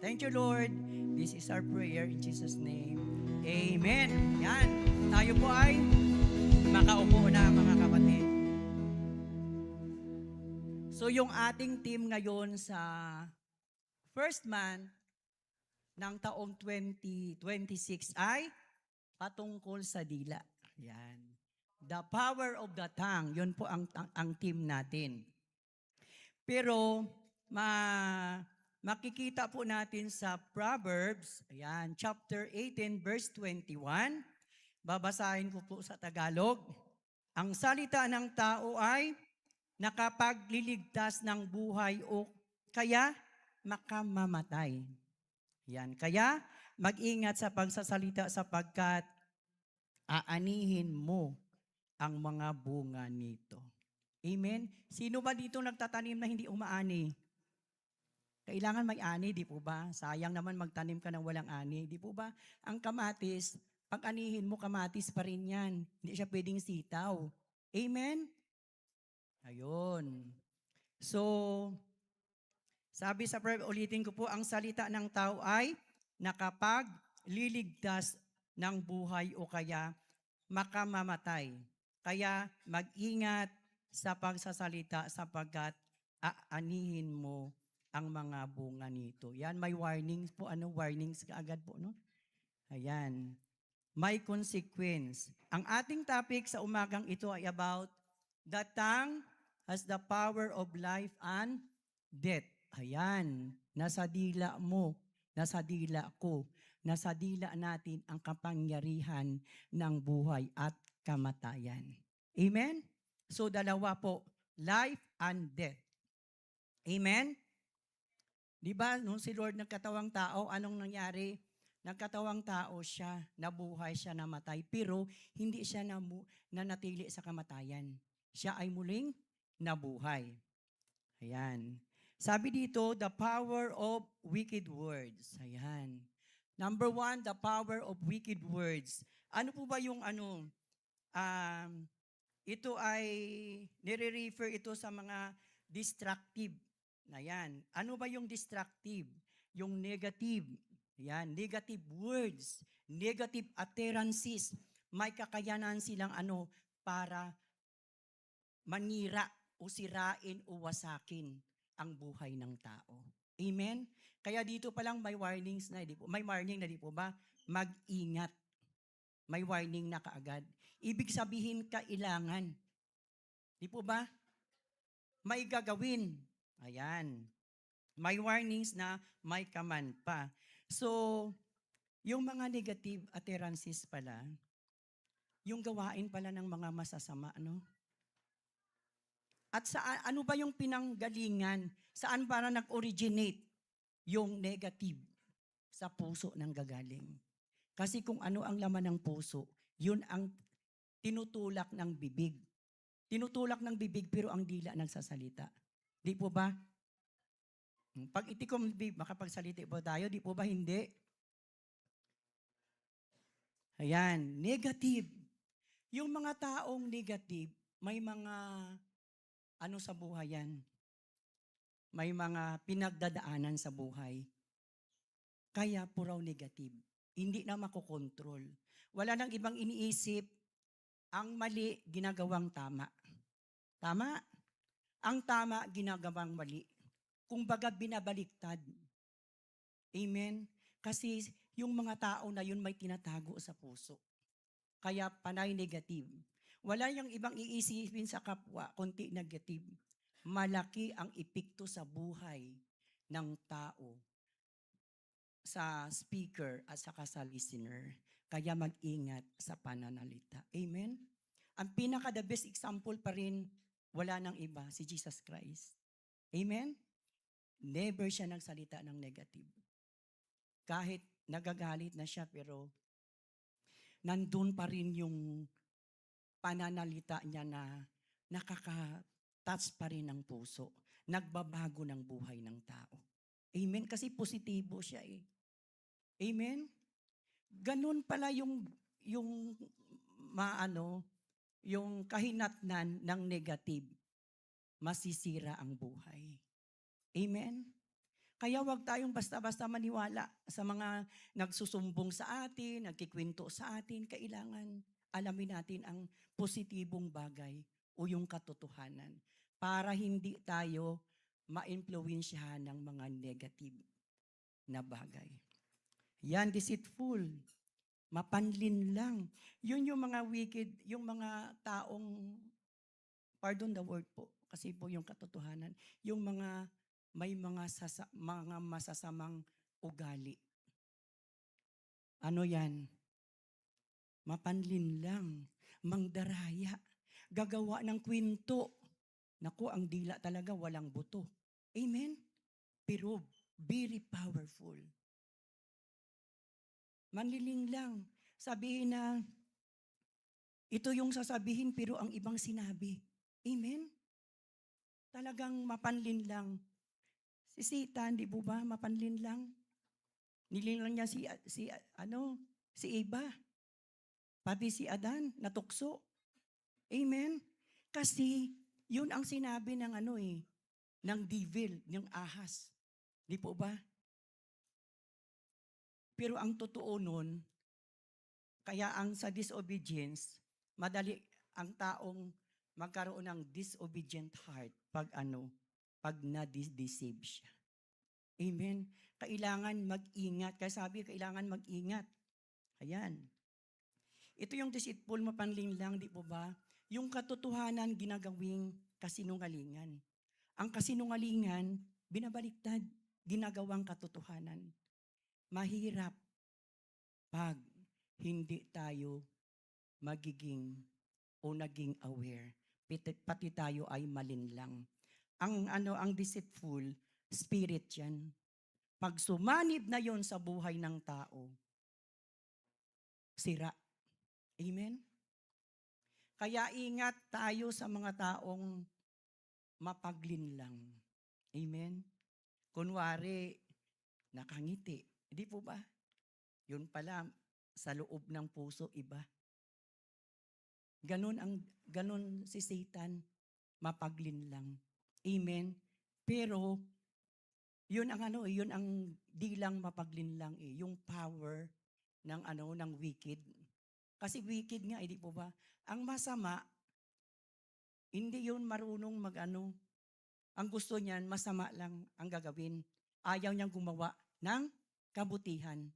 Thank you, Lord. This is our prayer in Jesus' name. Amen. Yan. Tayo po ay makaupo na, mga kapatid. So, yung ating team ngayon sa first month ng taong 2026 ay patungkol sa dila. Yan. The power of the tongue. Yun po ang team natin. Pero, makikita po natin sa Proverbs, ayan, chapter 18, verse 21. Babasahin ko po sa Tagalog. Ang salita ng tao ay nakapagliligtas ng buhay o kaya makamamatay. Yan. Kaya mag-ingat sa pagsasalita sapagkat aanihin mo ang mga bunga nito. Amen? Sino ba dito nagtatanim na hindi umaani? Kailangan may ani, di po ba? Sayang naman magtanim ka ng walang ani, di po ba? Ang kamatis, pag anihin mo, kamatis pa rin yan. Hindi siya pwedeng sitaw. Amen? Ayun. So, sabi sa prayer, ulitin ko po, ang salita ng tao ay nakapagliligtas ng buhay o kaya makamamatay. Kaya mag-ingat sa pagsasalita sapagkat aanihin mo ang mga bunga nito. Yan, may warnings po. Ano warnings kaagad po, no? Ayan. May consequence. Ang ating topic sa umagang ito ay about the tongue has the power of life and death. Ayan. Nasa dila mo, nasa dila ko, nasa dila natin ang kapangyarihan ng buhay at kamatayan. Amen? So dalawa po, life and death. Amen? Di ba, nung si Lord nagkatawang tao, anong nangyari? Nagkatawang tao siya, nabuhay siya, namatay, pero hindi siya nanatili sa kamatayan. Siya ay muling nabuhay. Ayan. Sabi dito, the power of wicked words. Ayan. Number 1, the power of wicked words. Ano po ba yung ito ay, nire-refer ito sa mga destructive. Ayan. Ano ba yung destructive? Yung negative. Ayan. Negative words. Negative utterances. May kakayanan silang para manira o sirain o wasakin ang buhay ng tao. Amen? Kaya dito pa lang may warnings na, di po, may warning na di po ba? Mag-ingat. May warning na kaagad. Ibig sabihin, kailangan. Di po ba? May gagawin. Ayan. May warnings na may command pa. So, yung mga negative utterances pala, yung gawain pala ng mga masasama, ano? At saan, ano ba yung pinanggalingan? Saan para nag-originate yung negative? Sa puso ng gagaling. Kasi kung ano ang laman ng puso, yun ang tinutulak ng bibig. Tinutulak ng bibig pero ang dila nagsasalita. Di po ba? Pag itikom bibig, makapagsalita po tayo, di po ba hindi? Ayan, negative. Yung mga taong negative, may mga sa buhay yan. May mga pinagdadaanan sa buhay. Kaya puraw negative. Hindi na makokontrol. Wala nang ibang iniisip. Ang mali, ginagawang tama. Tama? Ang tama, ginagawang mali. Kumbaga, binabaliktad. Amen? Kasi yung mga tao na yun may tinatago sa puso. Kaya panay negative. Wala yung ibang iisipin sa kapwa, konti negative. Malaki ang epekto sa buhay ng tao, sa speaker at saka sa listener. Kaya mag-ingat sa pananalita. Amen? Ang pinaka-the best example pa rin, wala nang iba, si Jesus Christ. Amen? Never siya nagsalita ng negative. Kahit nagagalit na siya, pero nandun pa rin yung pananalita niya na nakaka-touch pa rin ng puso. Nagbabago ng buhay ng tao. Amen? Kasi positibo siya eh. Amen? Ganun pala yung yung kahinatnan ng negative, masisira ang buhay. Amen? Kaya wag tayong basta-basta maniwala sa mga nagsusumbong sa atin, nagkikwento sa atin. Kailangan alamin natin ang positibong bagay o yung katotohanan para hindi tayo ma-impluwensyahan ng mga negative na bagay. Yan, deceitful, mapanlin lang. Yun yung mga wicked, yung mga taong, pardon the word po, kasi po yung katotohanan, yung mga may mga masasamang ugali. Ano yan? Mapanlin lang, mangdaraya, gagawa ng kwento. Naku, ang dila talaga walang buto. Amen? Pero very powerful. Manliling lang. Sabihin na, ito yung sasabihin pero ang ibang sinabi. Amen? Talagang mapanlin lang. Si Satan, di po ba, mapanlin lang? Nilinlang niya si Eva. Pati si Adan, natukso. Amen? Kasi, yun ang sinabi ng ng devil, ng ahas. Di po ba? Pero ang totoo nun, kaya ang sa disobedience, madali ang taong magkaroon ng disobedient heart pag na-deceive siya. Amen? Kailangan mag-ingat. Kaya sabi, kailangan mag-ingat. Ayan. Ito yung deceitful, mapanling lang, di po ba? Yung katotohanan ginagawing kasinungalingan. Ang kasinungalingan, binabaliktad, ginagawang katotohanan. Mahirap pag hindi tayo magiging o naging aware. Pati tayo ay malinlang. Ang deceitful, spirit yan. Pag sumanib na yon sa buhay ng tao, sira. Amen? Kaya ingat tayo sa mga taong mapaglinlang. Amen? Kunwari, nakangiti. Hindi po ba? Yun pala, sa loob ng puso, iba. Ganon si Satan, mapaglinlang. Amen? Pero, yun ang dilang mapaglinlang yung power ng wicked. Kasi wicked nga, hindi po ba? Ang masama, hindi yun marunong ang gusto niyan, masama lang ang gagawin. Ayaw niyang gumawa ng kabutihan.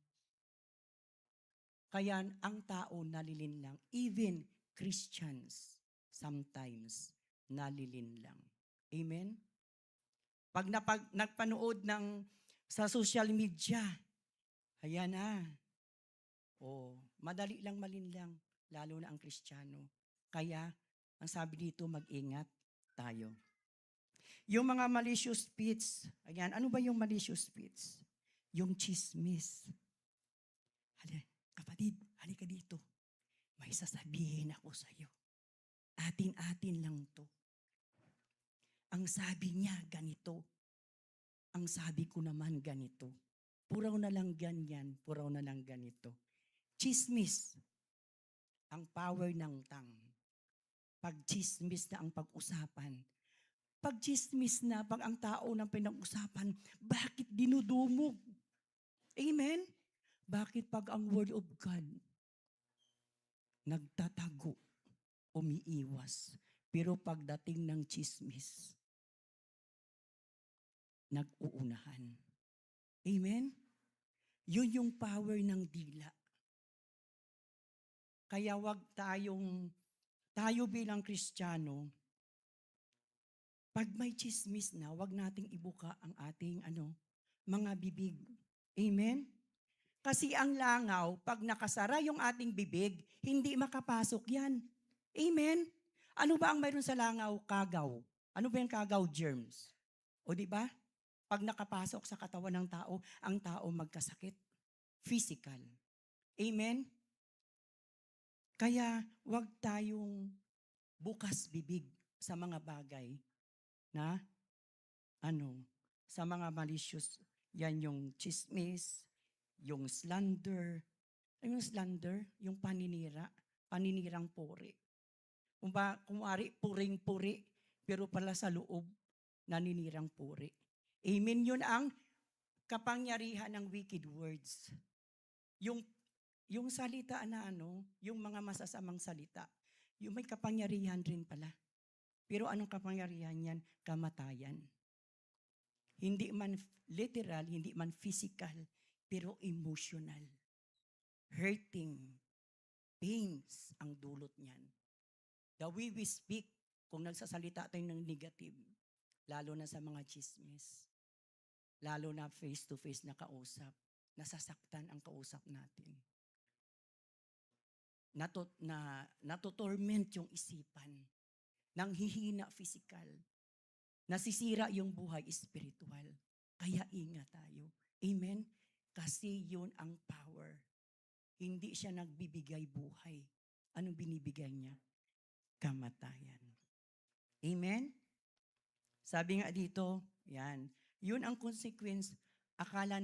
Kaya ang tao nalilinlang. Even Christians, sometimes, nalilinlang. Amen? Pag nagpanood sa social media, ayan na. Madali lang malinlang, lalo na ang Kristiyano. Kaya, ang sabi dito, mag-ingat tayo. Yung mga malicious speech, ayan, ano ba yung malicious speech? Yung chismis. Kapatid, halika dito. May sasabihin ako sa iyo. Atin-atin lang to. Ang sabi niya, ganito. Ang sabi ko naman, ganito. Puraw na lang ganyan, puraw na lang ganito. Chismis, ang power ng tongue. Pag-chismis na ang pag-usapan. Pag-chismis na, pag ang tao ng pinag-usapan, bakit dinudumog? Amen? Bakit pag ang word of God, nagtatago, umiiwas, pero pagdating ng chismis, nag-uunahan. Amen? Yun yung power ng dila. Kaya tayo bilang Kristiyano, pag may chismis na, wag nating ibuka ang ating mga bibig. Amen? Kasi ang langaw, pag nakasara yung ating bibig, hindi makapasok yan. Amen? Ano ba ang mayroon sa langaw? Kagaw. Ano ba yung kagaw? Germs. O di ba? Pag nakapasok sa katawan ng tao, ang tao magkasakit. Physical. Amen? Kaya wag tayong bukas bibig sa mga bagay na sa mga malicious. Yan yung chismis, yung slander. Yung slander, yung paninirang puri. Kumari, puring-puri, pero pala sa loob, naninirang puri. Amen, yun ang kapangyarihan ng wicked words. Yung yung salita na yung mga masasamang salita, yung may kapangyarihan rin pala. Pero anong kapangyarihan yan? Kamatayan. Hindi man literal, hindi man physical, pero emotional. Hurting, pains ang dulot niyan. The way we speak, kung nagsasalita tayo ng negative, lalo na sa mga chismis, lalo na face-to-face na kausap, nasasaktan ang kausap natin. Natutorment yung isipan, nanghihina physical, nasisira yung buhay spiritual. Kaya ingat tayo. Amen? Kasi yun ang power. Hindi siya nagbibigay buhay. Anong binibigay niya? Kamatayan. Amen? Sabi nga dito, yan. Yun ang consequence. Akala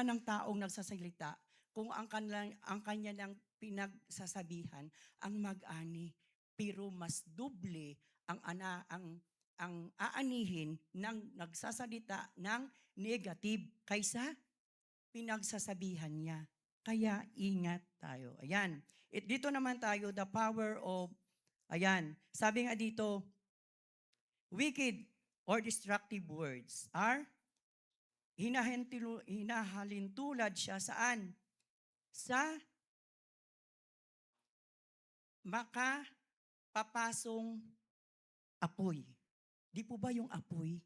ng taong nagsasalita, kung ang kanya lang pinagsasabihan, ang mag-ani, pero mas doble ang aanihin ng nagsasalita ng negative kaysa pinagsasabihan niya. Kaya ingat tayo. Ayan. Dito naman tayo, the power of, ayan, sabi nga dito, wicked or destructive words are hinahalintulad siya saan? Sa makapapasong apoy. Di po ba yung apoy?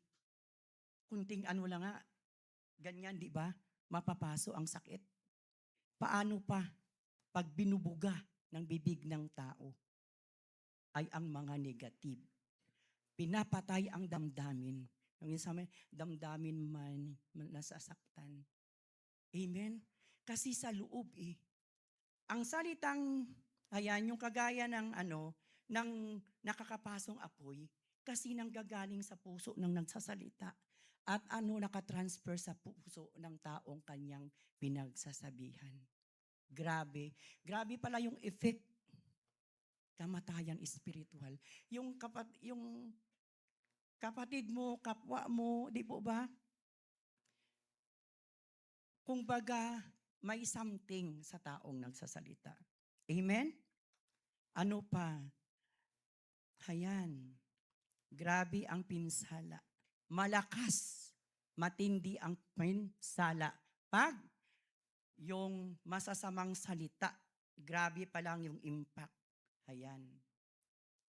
Kunting ano lang nga, ganyan, di ba? Mapapaso ang sakit. Paano pa pag binubuga ng bibig ng tao ay ang mga negative. Pinapatay ang damdamin. Yung sabi, damdamin man nasasaktan. Amen? Kasi sa loob ang salitang, ayan, yung kagaya ng ng nakakapasong apoy, kasi nanggagaling sa puso ng nagsasalita at nakatransfer sa puso ng taong kanyang pinagsasabihan. Grabe. Grabe pala yung effect. Kamatayan spiritual. Yung kapatid mo, kapwa mo, di po ba? Kung baga, may something sa taong nagsasalita. Amen? Ano pa? Hayan. Grabe ang pinsala. Malakas, matindi ang pinsala. Pag yung masasamang salita, grabe pa lang yung impact. Ayan.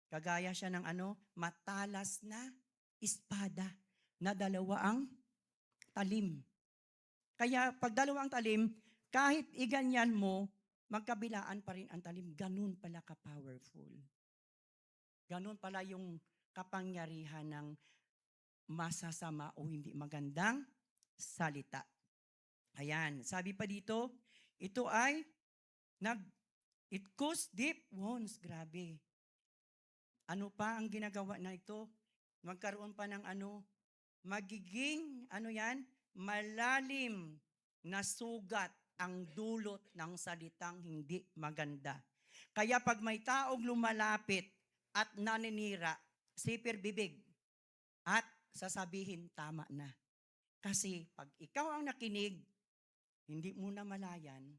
Kagaya siya ng matalas na espada na dalawa ang talim. Kaya pag dalawang talim, kahit iganyan mo, magkabilaan pa rin ang talim. Ganun pala ka-powerful. Ganun pala yung kapangyarihan ng masasama o hindi magandang salita. Ayan, sabi pa dito, ito ay it causes deep wounds. Grabe. Ano pa ang ginagawa na ito? Magkaroon pa ng magiging, malalim na sugat ang dulot ng salitang hindi maganda. Kaya pag may taong lumalapit at naninira, sipir bibig at sasabihin tama na. Kasi pag ikaw ang nakinig, hindi mo na malayan,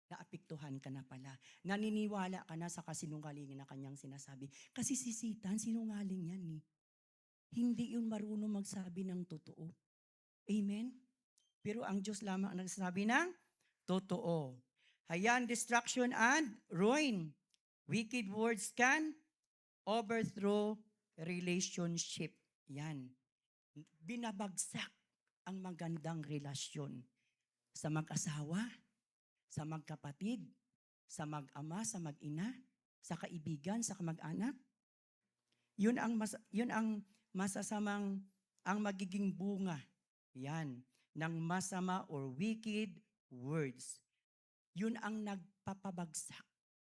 naapektuhan ka na pala. Naniniwala ka na sa kasinungalingan na kanyang sinasabi. Kasi si Satan, sinungaling yan Hindi yun marunong magsabi ng totoo. Amen? Pero ang Diyos lamang ang nagsasabi ng totoo. Hayan, destruction and ruin. Wicked words can overthrow relationship. Yan. Binabagsak ang magandang relasyon sa mag-asawa, sa magkapatid, sa mag-ama, sa mag-ina, sa kaibigan, sa kamag-anak. Yun ang masasamang ang magiging bunga. Yan, ng masama or wicked words. Yun ang nagpapabagsak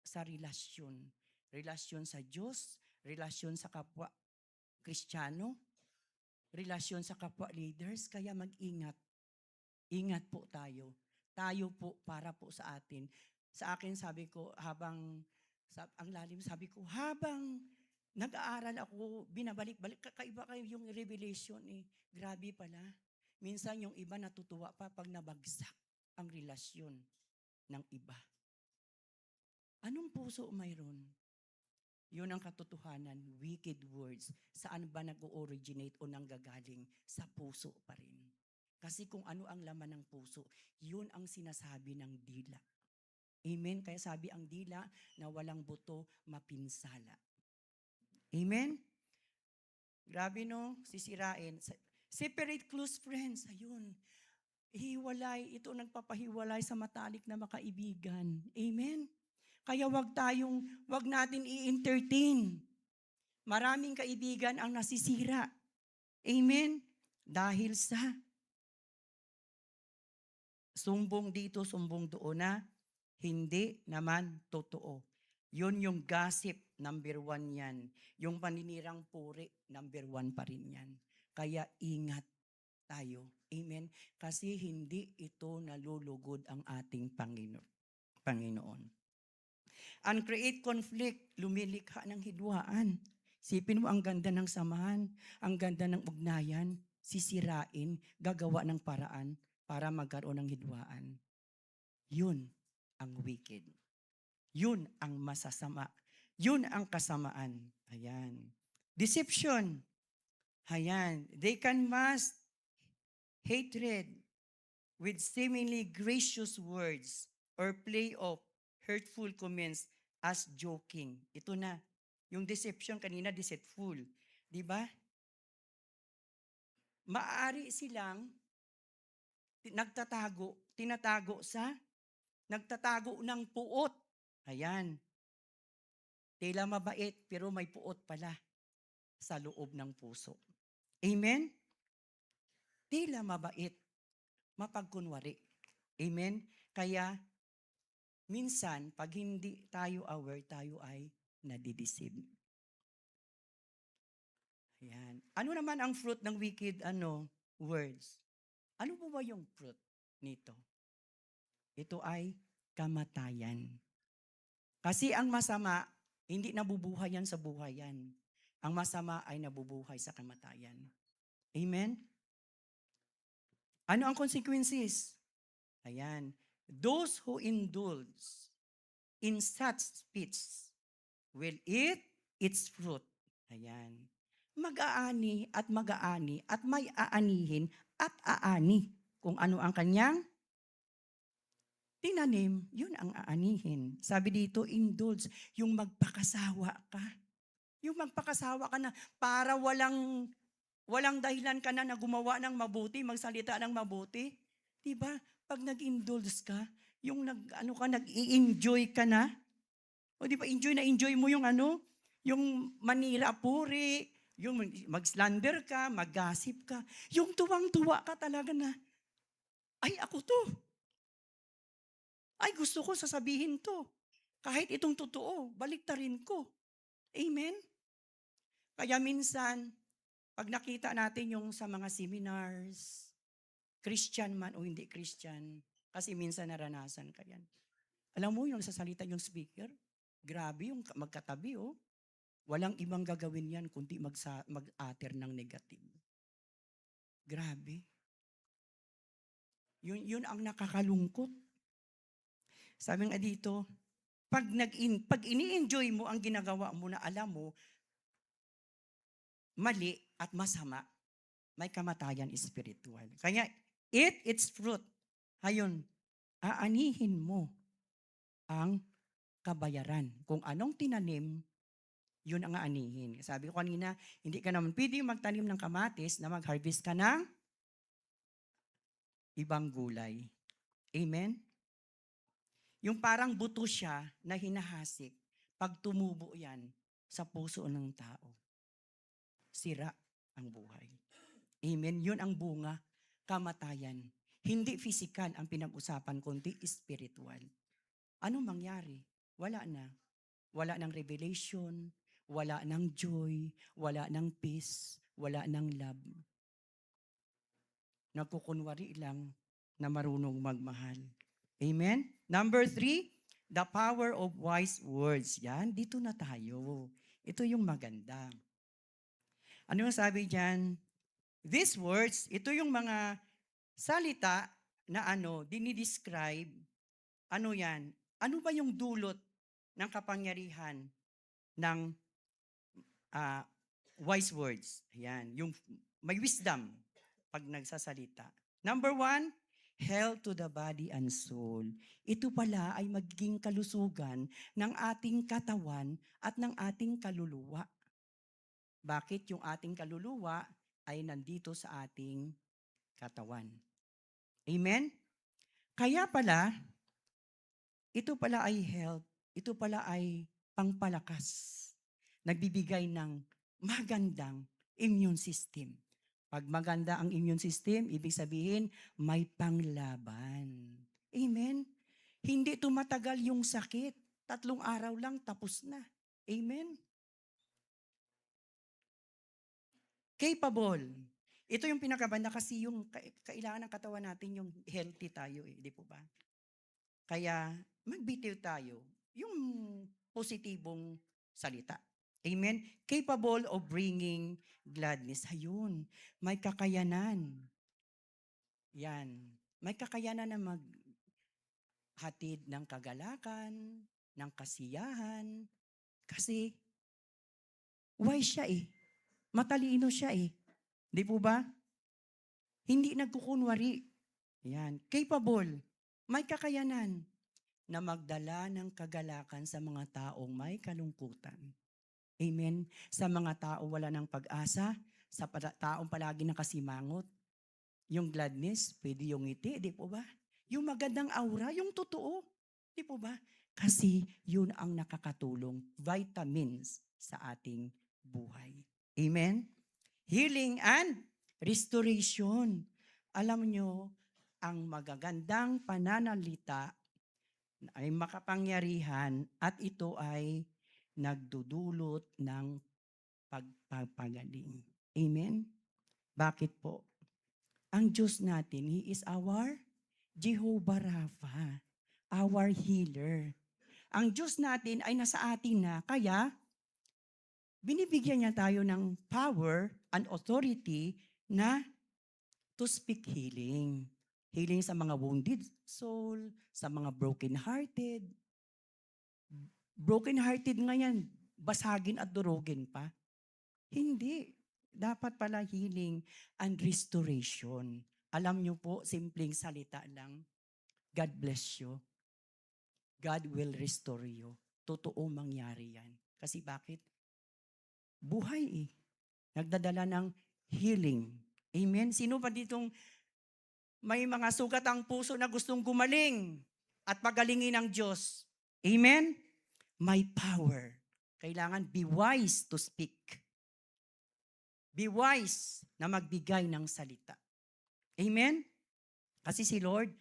sa relasyon. Relasyon sa Diyos, relasyon sa kapwa Kristiyano, relasyon sa kapwa leaders. Kaya mag-ingat. Ingat po tayo. Tayo po para po sa atin. Sa akin sabi ko, ang lalim sabi ko, habang nag-aaral ako, binabalik-balik, kakaiba kayo yung revelation Grabe pala. Minsan yung iba natutuwa pa pag nabagsak ang relasyon ng iba. Anong puso mayroon? Yun ang katotohanan, wicked words. Saan ba nag-originate o nanggagaling? Sa puso pa rin. Kasi kung ano ang laman ng puso, yun ang sinasabi ng dila. Amen? Kaya sabi ang dila na walang buto, mapinsala. Amen? Grabe no, sisirain. Separate close friends, ayun. Hiwalay, ito nagpapahiwalay sa matalik na makaibigan. Amen? Kaya wag natin i-entertain. Maraming kaibigan ang nasisira. Amen? Dahil sa sumbong dito, sumbong doon na hindi naman totoo. Yun yung gossip, number 1 yan. Yung paninirang puri, number 1 pa rin yan. Kaya ingat tayo. Amen? Kasi hindi ito nalulugod ang ating Panginoon. And create conflict, lumilikha ng hidwaan. Sipin mo, ang ganda ng samahan, ang ganda ng ugnayan, sisirain, gagawa ng paraan para magkaroon ng hidwaan. Yun ang wicked. Yun ang masasama. Yun ang kasamaan. Ayan. Deception. Ayan. They can mask hatred with seemingly gracious words or play off hurtful comments as joking. Ito na. Yung deception kanina, deceitful. Di ba? Maaari silang tinatago ng puot. Ayan. Tila mabait, pero may puot pala sa loob ng puso. Amen? Tila mabait, mapagkunwari. Amen? Kaya, minsan, pag hindi tayo aware, tayo ay nadideceive. Ayan. Ano naman ang fruit ng wicked words? Ano po ba yung fruit nito? Ito ay kamatayan. Kasi ang masama, hindi nabubuhay yan sa buhay yan. Ang masama ay nabubuhay sa kamatayan. Amen? Ano ang consequences? Ayan. Those who indulge in such speech will eat its fruit. Ayan. Mag-aani at may aanihin at aani. Kung ano ang kanyang tinanim, yun ang aanihin. Sabi dito, indulge, yung magpakasawa ka. Yung magpakasawa ka na para walang dahilan ka na gumawa ng mabuti, magsalita ng mabuti. Diba? Pag nag-indulge ka, yung nag-i-enjoy ka na. O diba, enjoy mo yung yung manira puri, yung mag-slander ka, mag-gossip ka. Yung tuwang-tuwa ka talaga na, ay ako to. Ay gusto ko sasabihin to. Kahit itong totoo, baliktarin ko. Amen? Kaya minsan, pag nakita natin yung sa mga seminars, Christian man o hindi Christian, kasi minsan naranasan ka yan. Alam mo yung sasalita yung speaker, grabe yung magkatabi Walang ibang gagawin yan kundi mag-utter ng negative. Grabe. Yun ang nakakalungkot. Sabi nga dito, pag ini-enjoy mo ang ginagawa mo na alam mo, mali at masama, may kamatayan spiritual. Kaya, eat its fruit. Ayun, aanihin mo ang kabayaran. Kung anong tinanim, yun ang aanihin. Sabi ko kanina, hindi ka naman pwede magtanim ng kamatis na mag-harvest ka ng ibang gulay. Amen? Yung parang buto siya na hinahasik, pag tumubo yan sa puso ng tao, sira ang buhay. Amen? Yun ang bunga, kamatayan. Hindi physical ang pinag-usapan, kundi spiritual. Anong mangyari? Wala na. Wala ng revelation, wala ng joy, wala ng peace, wala ng love. Nagkukunwari lang na marunong magmahal. Amen? Number 3, the power of wise words. Yan, dito na tayo. Ito yung maganda. Ano yung sabi dyan? These words, ito yung mga salita na dinidescribe, ano yan? Ano ba yung dulot ng kapangyarihan ng ah, wise words? Ayan, yung may wisdom pag nagsasalita. Number one, health to the body and soul. Ito pala ay magiging kalusugan ng ating katawan at ng ating kaluluwa. Bakit yung ating kaluluwa ay nandito sa ating katawan? Amen? Kaya pala, ito pala ay health. Ito pala ay pangpalakas. Nagbibigay ng magandang immune system. Pag maganda ang immune system, ibig sabihin, may panglaban. Amen? Hindi tumatagal yung sakit. 3 araw lang, tapos na. Amen? Capable. Ito yung pinakabanda kasi yung kailangan ng katawan natin yung healthy tayo di po ba? Kaya magbitiw tayo yung positibong salita. Amen? Capable of bringing gladness. Ayun, may kakayanan. Yan. May kakayanan na maghatid ng kagalakan, ng kasiyahan. Kasi wise siya Matalino siya Di po ba? Hindi nagkukunwari. Yan. Capable. May kakayanan na magdala ng kagalakan sa mga taong may kalungkutan. Amen? Sa mga tao wala ng pag-asa, sa taong palagi nakasimangot, yung gladness, pwede yung ngiti, di po ba? Yung magandang aura, yung totoo, di po ba? Kasi yun ang nakakatulong, vitamins sa ating buhay. Amen? Healing and restoration. Alam nyo, ang magagandang pananalita ay makapangyarihan at ito ay nagdudulot ng pagpapagaling. Amen? Bakit po? Ang Diyos natin, He is our Jehovah Rapha, our healer. Ang Diyos natin ay nasa atin na, kaya binibigyan niya tayo ng power and authority na to speak healing. Healing sa mga wounded soul, sa mga broken-hearted. Broken-hearted nga yan, basagin at durugin pa. Hindi. Dapat pala healing and restoration. Alam niyo po, simpleng salita lang, God bless you. God will restore you. Totoo mangyari yan. Kasi bakit? Buhay Nagdadala ng healing. Amen? Sino pa ditong may mga sugat ang puso na gustong gumaling at pagalingin ng Diyos? Amen? May power. Kailangan be wise to speak. Be wise na magbigay ng salita. Amen? Kasi si Lord,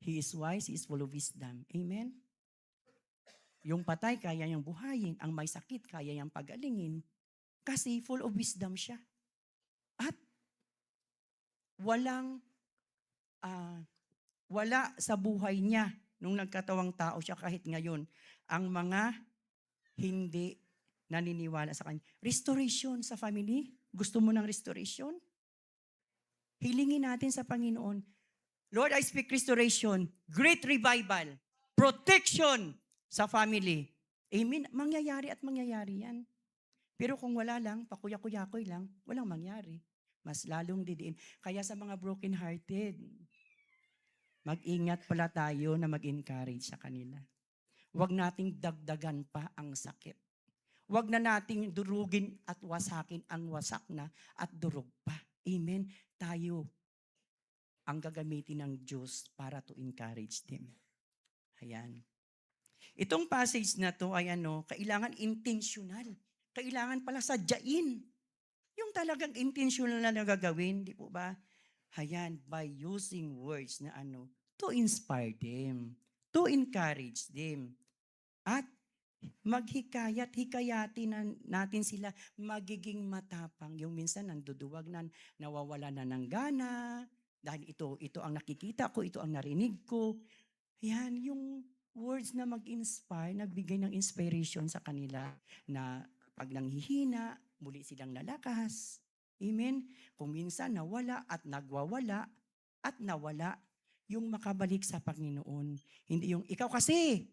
He is wise, He is full of wisdom. Amen? Yung patay, kaya niyang buhayin. Ang may sakit, kaya niyang pagalingin. Kasi full of wisdom siya. At wala sa buhay niya nung nagkatawang tao siya kahit ngayon ang mga hindi naniniwala sa kanya. Restoration sa family. Gusto mo ng restoration? Hilingin natin sa Panginoon. Lord, I speak restoration, great revival, protection sa family. Amen. Mangyayari at mangyayari yan. Pero kung wala lang, pakuya-kuyakoy lang, walang mangyari. Mas lalong didiin. Kaya sa mga broken-hearted, mag-ingat pala tayo na mag-encourage sa kanila. Huwag nating dagdagan pa ang sakit. Huwag na nating durugin at wasakin ang wasak na at durog pa. Amen? Tayo ang gagamitin ng Diyos para to encourage them. Ayan. Itong passage na to ay kailangan intentional. Kailangan pala sadyain. Yung talagang intentional na nagagawin, di po ba? Ayan, by using words na to inspire them, to encourage them. At hikayatin natin sila magiging matapang. Yung minsan nanduduwag na, nawawala na ng gana, dahil ito ang nakikita ko, ito ang narinig ko. Yan, yung words na mag-inspire, nagbigay ng inspiration sa kanila na pag nanghihina, muli silang lalakas. Amen? Kung minsan nawala at nagwawala, at nawala yung makabalik sa Panginoon. Hindi yung, ikaw kasi,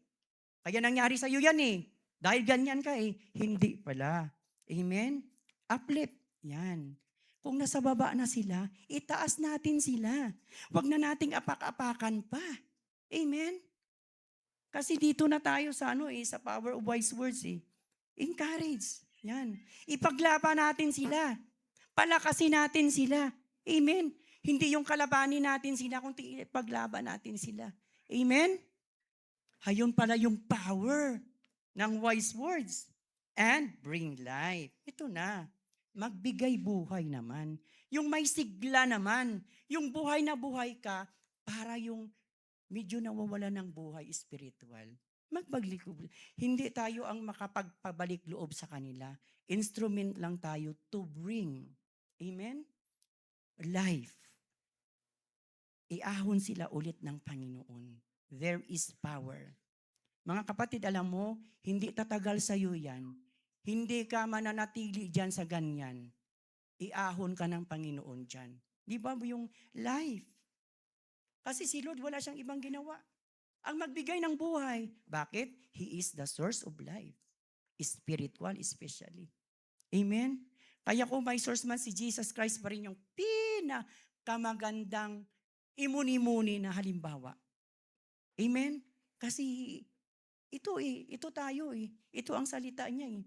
kaya nangyari sa iyo yan eh. Dahil ganyan ka eh. Hindi pala. Amen? Uplift. Yan. Kung nasa baba na sila, itaas natin sila. Huwag na nating apak-apakan pa. Amen? Kasi dito na tayo sa sa power of wise words eh. Encourage. Yan. Ipaglaban natin sila. Palakasin natin sila. Amen? Hindi yung kalabanin natin sila, kundi ipaglaban natin sila. Amen? Hayun pala yung power ng wise words. And bring life. Ito na. Magbigay buhay naman. Yung may sigla naman. Yung buhay na buhay ka, para yung medyo nawawala ng buhay spiritual. Magbalik loob. Hindi tayo ang makapagpabalik loob sa kanila. Instrument lang tayo to bring. Amen? Life. Iahon sila ulit ng Panginoon. There is power. Mga kapatid, alam mo, hindi tatagal sa iyo yan. Hindi ka mananatili dyan sa ganyan. Iahon ka ng Panginoon dyan. Di ba yung life? Kasi si Lord wala siyang ibang ginawa. Ang magbigay ng buhay. Bakit? He is the source of life. Spiritual especially. Amen? Kaya kung may source man si Jesus Christ pa rin yung pinakamagandang imuni-muni na halimbawa. Amen? Kasi ito tayo eh. Ito ang salita niya eh.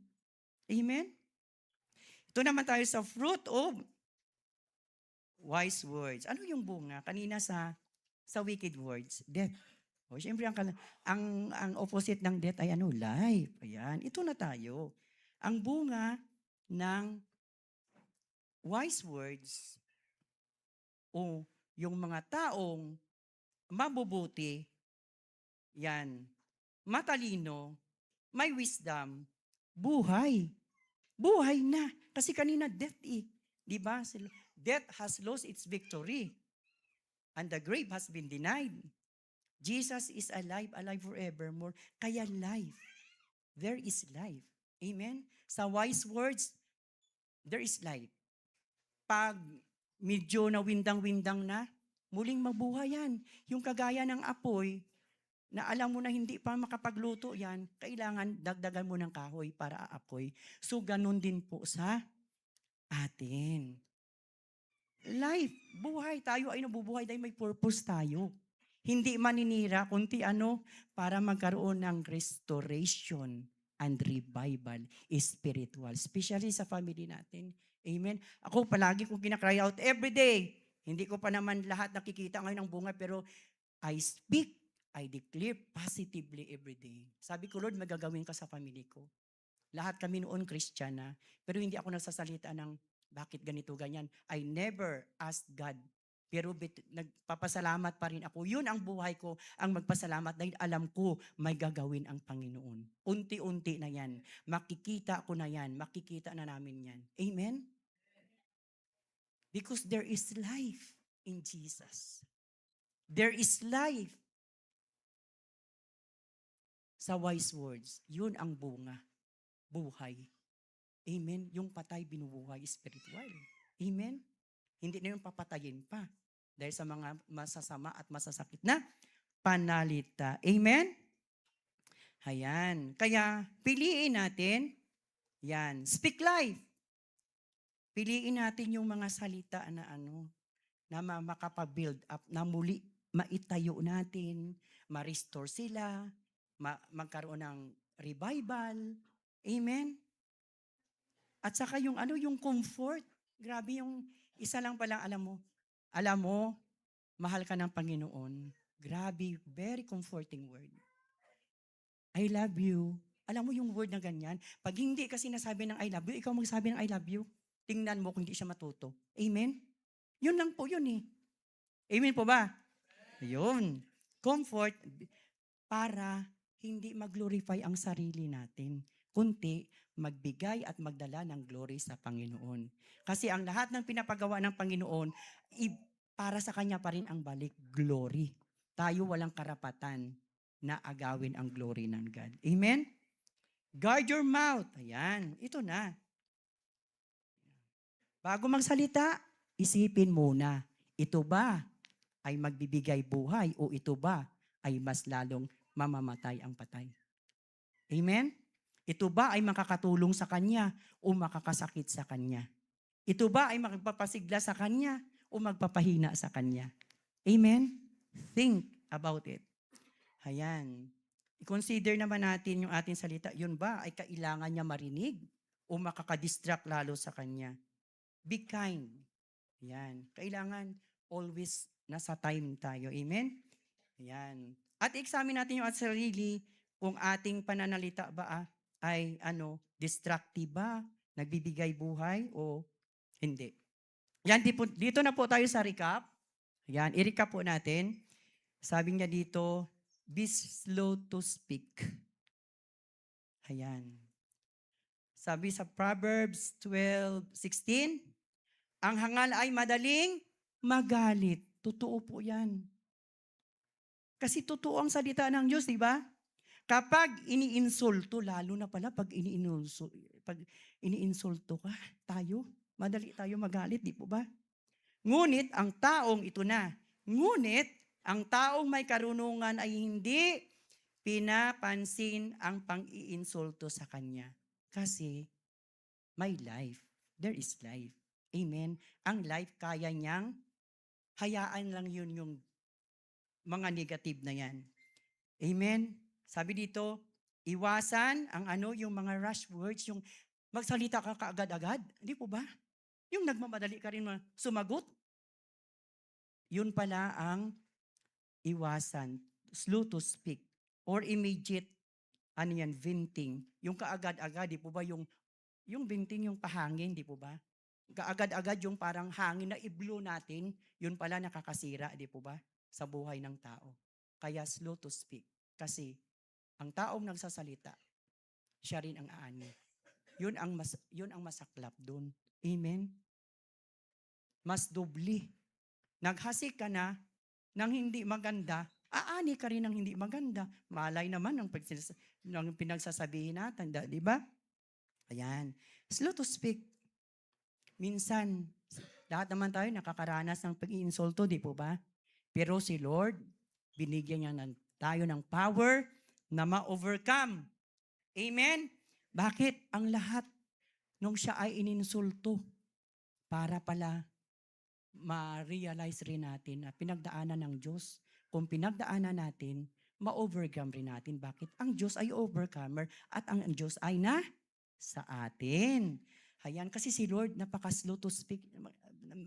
Amen? Ito naman tayo sa fruit of wise words. Ano yung bunga? Kanina sa wicked words, death. O, siyempre ang opposite ng death ay life. Ayan, ito na tayo. Ang bunga ng wise words o yung mga taong mabubuti, yan, matalino, may wisdom, buhay. Buhay na. Kasi kanina death eh. Di ba? Death has lost its victory. And the grave has been denied. Jesus is alive forevermore. Kaya life. There is life. Amen? Sa wise words, there is life. Pag medyo na windang-windang na, muling mabuhay yan. Yung kagaya ng apoy, na alam mo na hindi pa makapagluto yan, kailangan dagdagan mo ng kahoy para aapoy. So, ganun din po sa atin. Life, buhay. Tayo ay nabubuhay dahil may purpose tayo. Hindi maninira, kundi para magkaroon ng restoration and revival spiritual. Especially sa family natin. Amen. Ako palagi kong kinakry out every day. Hindi ko pa naman lahat nakikita ngayon ng bunga, pero I speak, I declare positively every day. Sabi ko, Lord, magagawin ka sa family ko. Lahat kami noon Christian na, pero hindi ako nagsasalita ng bakit ganito, ganyan. I never asked God. Pero nagpapasalamat pa rin ako. Yun ang buhay ko, ang magpasalamat dahil alam ko may gagawin ang Panginoon. Unti-unti na yan. Makikita ko na yan. Makikita na namin yan. Amen? Because there is life in Jesus. There is life sa wise words. Yun ang bunga. Buhay. Amen? Yung patay binubuhay spiritual. Amen? Hindi na yung papatayin pa. Dahil sa mga masasama at masasakit na panalita. Amen? Ayan. Kaya piliin natin, yan, speak life. Piliin natin yung mga salita na na makapa-build up, na muli maitayo natin, ma-restore sila, magkaroon ng revival. Amen? At saka yung yung comfort. Grabe yung isa lang pala alam mo, mahal ka ng Panginoon. Grabe, very comforting word. I love you. Alam mo yung word na ganyan? Pag hindi kasi nasabi ng I love you, ikaw magsabi ng I love you. Tingnan mo kung hindi siya matuto. Amen? Yun lang po yun eh. Amen po ba? Yun. Comfort para hindi mag-glorify ang sarili natin. Kunti, magbigay at magdala ng glory sa Panginoon. Kasi ang lahat ng pinapagawa ng Panginoon, para sa Kanya pa rin ang balik, glory. Tayo walang karapatan na agawin ang glory ng God. Amen? Guard your mouth. Ayan, ito na. Bago magsalita, isipin muna, ito ba ay magbibigay buhay o ito ba ay mas lalong mamamatay ang patay? Amen? Ito ba ay makakatulong sa kanya o makakasakit sa kanya? Ito ba ay magpapasigla sa kanya o magpapahina sa kanya? Amen? Think about it. Ayan. I-consider naman natin yung ating salita. Yun ba ay kailangan niya marinig o makakadistract lalo sa kanya? Be kind. Ayan. Kailangan always nasa time tayo. Amen? Ayan. At i-examine natin yung ating sarili kung ating pananalita ba ay destructive ba, nagbibigay buhay o hindi. Yan, dito na po tayo sa recap. Ayan, i-recap po natin. Sabi niya dito, be slow to speak. Ayan. Sabi sa Proverbs 12:16, ang hangal ay madaling magalit. Totoo po yan. Kasi totoo ang salita ng Diyos, di ba? Kapag iniinsulto, lalo na pala pag iniinsulto ka, madali tayo magalit, di po ba? Ngunit ang taong ito na, ngunit ang taong may karunungan ay hindi pinapansin ang pang-iinsulto sa kanya. Kasi may life. There is life. Amen? Ang life kaya niyang hayaan lang yun yung mga negative na yan. Amen? Sabi dito, iwasan ang yung mga rush words, yung magsalita ka kaagad-agad. Hindi po ba? Yung nagmamadali ka rin sumagot. Yun pala ang iwasan. Slow to speak. Or immediate, venting. Yung kaagad-agad, di po ba? Yung venting, yung pahangin, di po ba? Kaagad-agad yung parang hangin na i-blow natin, yun pala nakakasira, di po ba? Sa buhay ng tao. Kaya slow to speak. Kasi ang taong nagsasalita, siya rin ang aani. Yun ang masaklap doon. Amen? Mas dubli. Naghasik ka na ng hindi maganda, aani ka rin ng hindi maganda. Malay naman ng pinagsasabihin natin, di ba? Ayan. Slow to speak. Minsan, lahat naman tayo nakakaranas ng pag-iinsulto, di po ba? Pero si Lord, binigyan niya tayo ng power na ma-overcome. Amen? Bakit? Ang lahat nung siya ay ininsulto para pala ma-realize rin natin na pinagdaanan ng Diyos. Kung pinagdaanan natin, ma-overcome rin natin. Bakit? Ang Diyos ay overcomer at ang Diyos ay sa atin. Ayan, kasi si Lord napaka-slow to speak.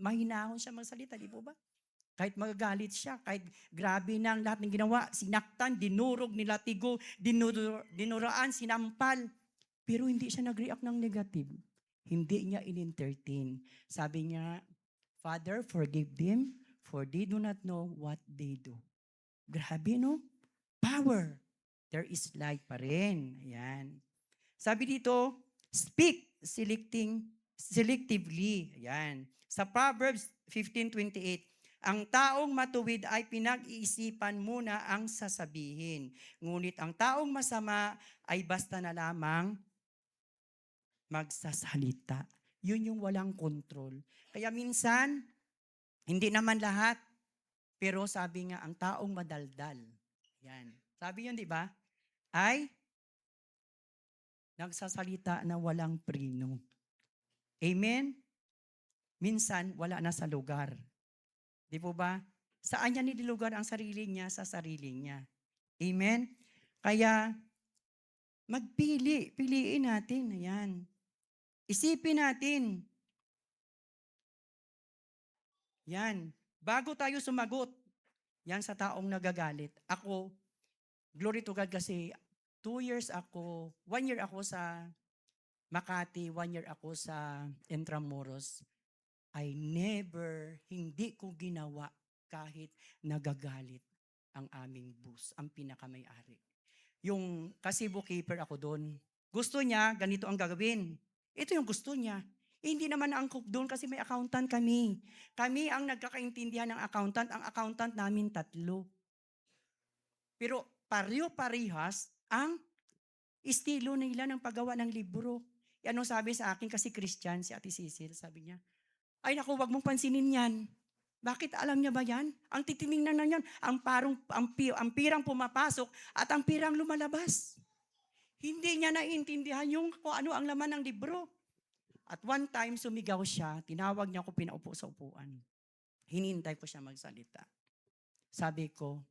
Mahinahon siya magsalita, di po ba? Kahit magagalit siya, kahit grabe na ang lahat ng ginawa, sinaktan, dinurog, nilatigo, dinuraan, sinampal. Pero hindi siya nag-react ng negative. Hindi niya in-entertain. Sabi niya, Father, forgive them, for they do not know what they do. Grabe, no? Power. There is life pa rin. Ayan. Sabi dito, speak selectively. Ayan. Sa Proverbs 15:28, ang taong matuwid ay pinag-iisipan muna ang sasabihin. Ngunit ang taong masama ay basta na lamang magsasalita. Yun yung walang kontrol. Kaya minsan, hindi naman lahat, pero sabi nga, ang taong madaldal, yan. Sabi yun, di ba? Ay nagsasalita na walang prino. Amen? Minsan, wala na sa lugar. Di po ba? Saan niya nilugar ang sarili niya? Sa sarili niya. Amen? Kaya, piliin natin. Ayan. Isipin natin. Yan. Bago tayo sumagot, yan sa taong nagagalit. Ako, glory to God kasi 1 year ako sa Makati, 1 year ako sa Intramuros. Hindi ko ginawa kahit nagagalit ang aming boss, ang pinakamayari. Kasi bookkeeper ako doon. Gusto niya, ganito ang gagawin. Ito yung gusto niya. Hindi naman angkop doon kasi may accountant kami. Kami ang nagkakaintindihan ng accountant. Ang accountant namin 3. Pero pariho-parihas ang estilo nila ng paggawa ng libro. Anong sabi sa akin kasi Christian, si Ate Cecil, sabi niya, ay naku, wag mong pansinin yan. Bakit alam niya ba yan? Ang titiningnan na niyan, ang pirang pumapasok at ang pirang lumalabas. Hindi niya naiintindihan yung kung ano ang laman ng libro. At one time, sumigaw siya, tinawag niya ako, pinaupo sa upuan. Hinintay ko siya magsalita. Sabi ko,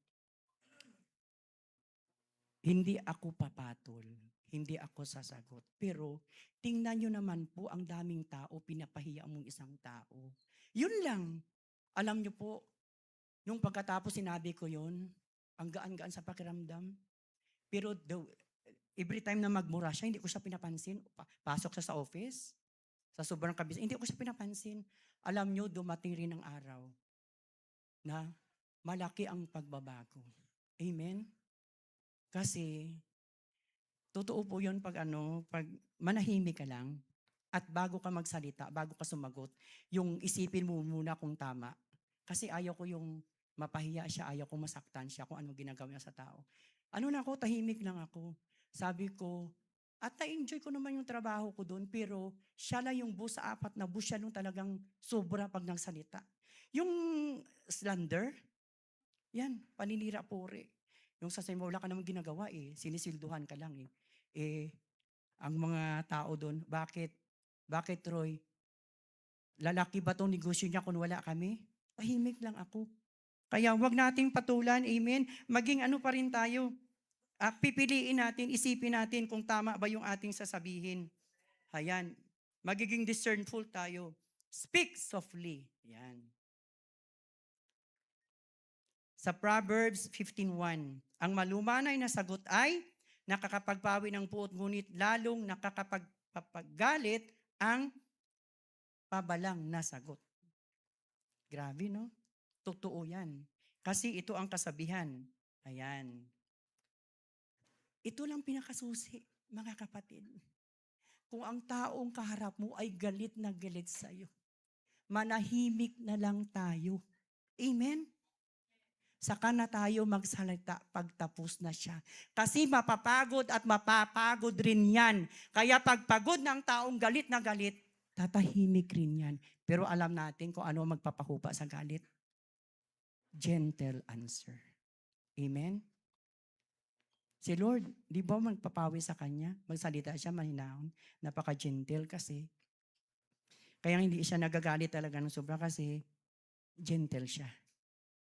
hindi ako papatol, hindi ako sasagot. Pero tingnan niyo naman po ang daming tao, pinapahiya mong isang tao. Yun lang. Alam niyo po, nung pagkatapos sinabi ko yun, ang gaan-gaan sa pakiramdam. Pero every time na magmura siya, hindi ko siya pinapansin. Pasok siya sa office, sa sobrang kabisa, hindi ko siya pinapansin. Alam niyo, dumating rin ang araw na malaki ang pagbabago. Amen? Kasi, totoo po yun pag manahimik ka lang at bago ka magsalita, bago ka sumagot, yung isipin mo muna kung tama. Kasi ayaw ko yung mapahiya siya, ayaw ko masaktan siya kung ano ginagawa niya sa tao. Ano na ako, tahimik lang ako. Sabi ko, at na-enjoy ko naman yung trabaho ko doon, pero siya lang yung boss sa 4 na boss, siya nung talagang sobra pag nagsalita. Yung slander, yan, paninira puri. Yung sasabihin mo, wala ka naman ginagawa sinisilduhan ka lang ang mga tao doon, bakit Roy, lalaki ba itong negosyo niya kung wala kami? Tahimik lang ako. Kaya wag nating patulan, amen? Maging ano pa rin tayo, pipiliin natin, isipin natin kung tama ba yung ating sasabihin. Ayan, magiging discernful tayo. Speak softly. Yan. Sa Proverbs 15:1, ang malumanay na sagot ay nakakapagpawi ng puot, ngunit lalong nakakapaggalit ang pabalang na sagot. Grabe, no? Totoo yan. Kasi ito ang kasabihan. Ayan. Ito lang pinakasusi, mga kapatid. Kung ang taong kaharap mo ay galit na galit sa'yo, manahimik na lang tayo. Amen? Saka na tayo magsalita pagtapos na siya. Kasi mapapagod at mapapagod rin yan. Kaya pagpagod ng taong galit na galit, tatahimik rin yan. Pero alam natin kung ano magpapahupa sa galit. Gentle answer. Amen? Si Lord, di ba magpapawi sa Kanya? Magsalita siya mahinahon. Napaka-gentle kasi. Kaya hindi siya nagagalit talaga ng sobra kasi gentle siya.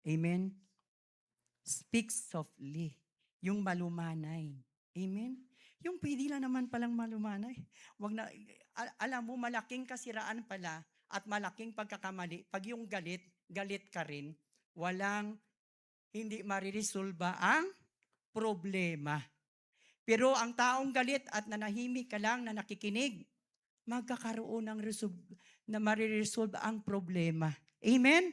Amen? Speak softly. Yung malumanay. Amen? Yung pwede lang naman palang malumanay. Wag na, alam mo, malaking kasiraan pala at malaking pagkakamali. Pag yung galit, galit ka rin, hindi mariresolba ang problema. Pero ang taong galit at nanahimik ka lang na nakikinig, magkakaroon na mariresolve ang problema. Amen?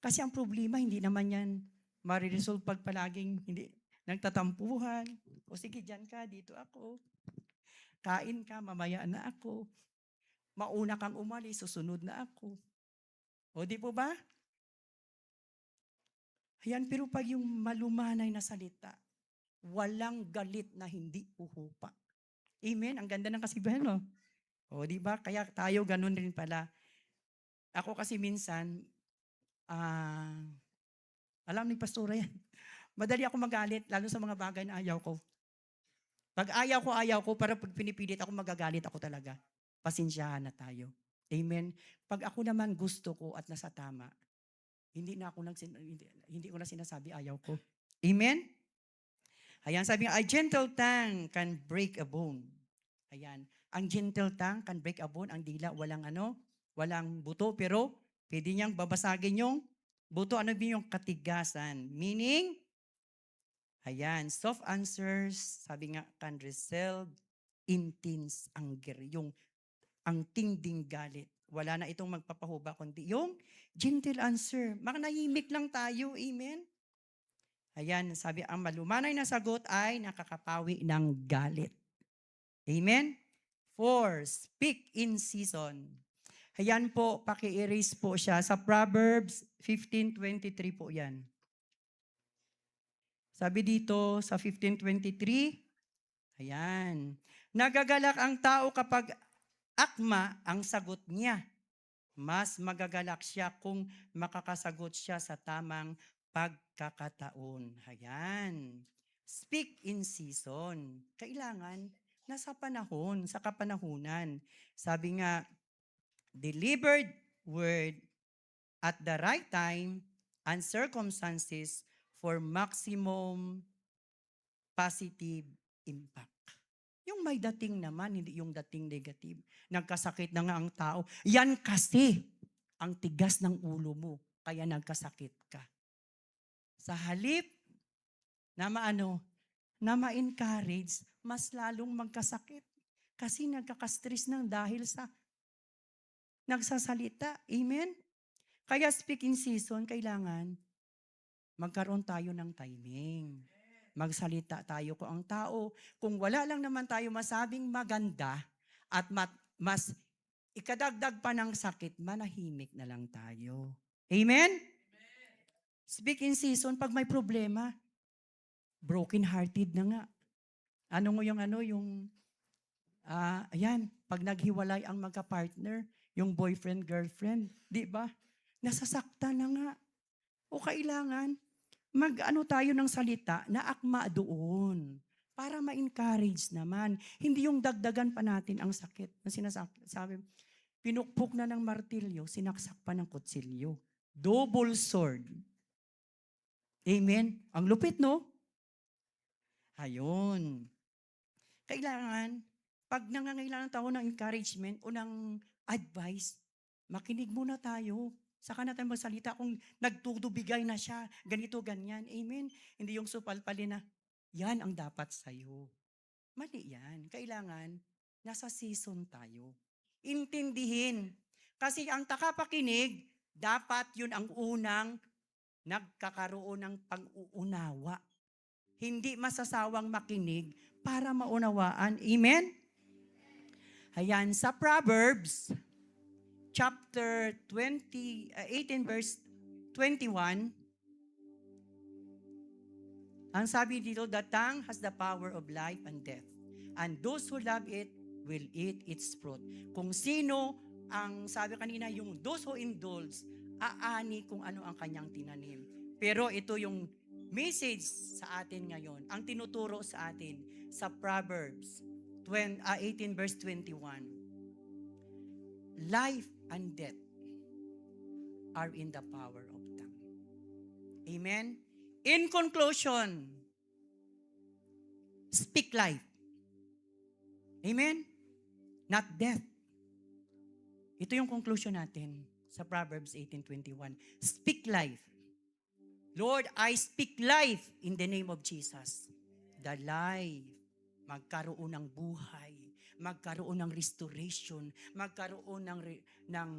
Kasi ang problema, hindi naman yan mariresolve pag palaging hindi nagtatampuhan. O sige, dyan ka, dito ako. Kain ka, mamaya na ako. Mauna kang umalis, susunod na ako. O di po ba? Ayan, pero pag yung malumanay na salita, walang galit na hindi uhupa. Amen? Ang ganda ng kasibahan, no? O, di ba? Kaya tayo ganun rin pala. Ako kasi minsan, alam ni Pastora yan. Madali ako magalit, lalo sa mga bagay na ayaw ko. Pag ayaw ko, para pag pinipilit ako, magagalit ako talaga. Pasensyahan na tayo. Amen? Pag ako naman gusto ko at nasa tama, hindi ko na sinasabi ayaw ko. Amen? Ayan, sabi nga, a gentle tongue can break a bone. Ayan, ang gentle tongue can break a bone. Ang dila, walang buto, pero pwede niyang babasagin yung buto. Ano yung katigasan? Meaning, ayan, soft answers, sabi nga, can resolve intense anger. Ang tinding galit. Wala na itong magpapahuba, kundi yung gentle answer. Manahimik lang tayo, amen? Ayan, sabi, ang malumanay na sagot ay nakakapawi ng galit. Amen? 4, speak in season. Ayan po, paki-erase po siya. Sa Proverbs 15:23 po yan. Sabi dito sa 15:23, ayan, nagagalak ang tao kapag akma ang sagot niya. Mas magagalak siya kung makakasagot siya sa tamang pagkakataon. Ayan. Speak in season. Kailangan nasa panahon, sa kapanahunan. Sabi nga, delivered word at the right time and circumstances for maximum positive impact. Yung may dating naman, hindi yung dating negative. Nagkasakit na nga ang tao. Yan kasi ang tigas ng ulo mo, kaya nagkasakit ka. Sa halip na na ma-encourage, mas lalong magkasakit. Kasi nagkakastress ng dahil sa nagsasalita. Amen? Kaya speaking season, kailangan magkaroon tayo ng timing. Magsalita tayo kung ang tao, kung wala lang naman tayo masabing maganda at mas ikadagdag pa ng sakit, manahimik na lang tayo. Amen? Speak in season, pag may problema, broken-hearted na nga. Ayan, pag naghiwalay ang magka-partner, yung boyfriend, girlfriend, di ba? Nasasaktan na nga. O kailangan, tayo ng salita na akma doon para ma-encourage naman. Hindi yung dagdagan pa natin ang sakit. Na sabi, pinukpok na ng martilyo, sinaksak pa ng kutsilyo. Double sword. Amen? Ang lupit, no? Ayun. Kailangan, pag nangangailangan tayo ng encouragement o ng advice, makinig muna tayo. Saka natin magsalita kung nagtutubigay na siya, ganito, ganyan. Amen? Hindi yung supalpali na, yan ang dapat sa'yo. Mali yan. Kailangan, nasa season tayo. Intindihin. Kasi ang takapakinig, dapat yun ang unang nagkakaroon ng pag-uunawa. Hindi masasawang makinig para maunawaan. Amen? Ayan, sa Proverbs, chapter 18 verse 21, ang sabi dito, the tongue has the power of life and death, and those who love it will eat its fruit. Kung sino, ang sabi kanina, yung those who indulge, aani kung ano ang kanyang tinanim. Pero ito yung message sa atin ngayon, ang tinuturo sa atin sa Proverbs 18 verse 21. Life and death are in the power of tongue. Amen? In conclusion, speak life. Amen? Not death. Ito yung conclusion natin sa Proverbs 18:21. Speak life. Lord, I speak life in the name of Jesus. The life, magkaroon ng buhay, magkaroon ng restoration, magkaroon ng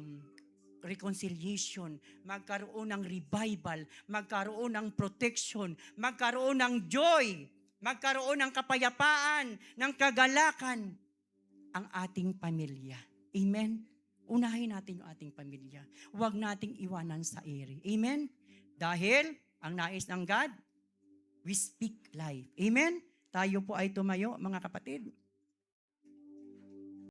reconciliation, magkaroon ng revival, magkaroon ng protection, magkaroon ng joy, magkaroon ng kapayapaan, ng kagalakan ang ating pamilya. Amen? Unahin natin yung ating pamilya. Huwag nating iwanan sa ere. Amen? Dahil ang nais ng God, we speak life. Amen? Tayo po ay tumayo, mga kapatid.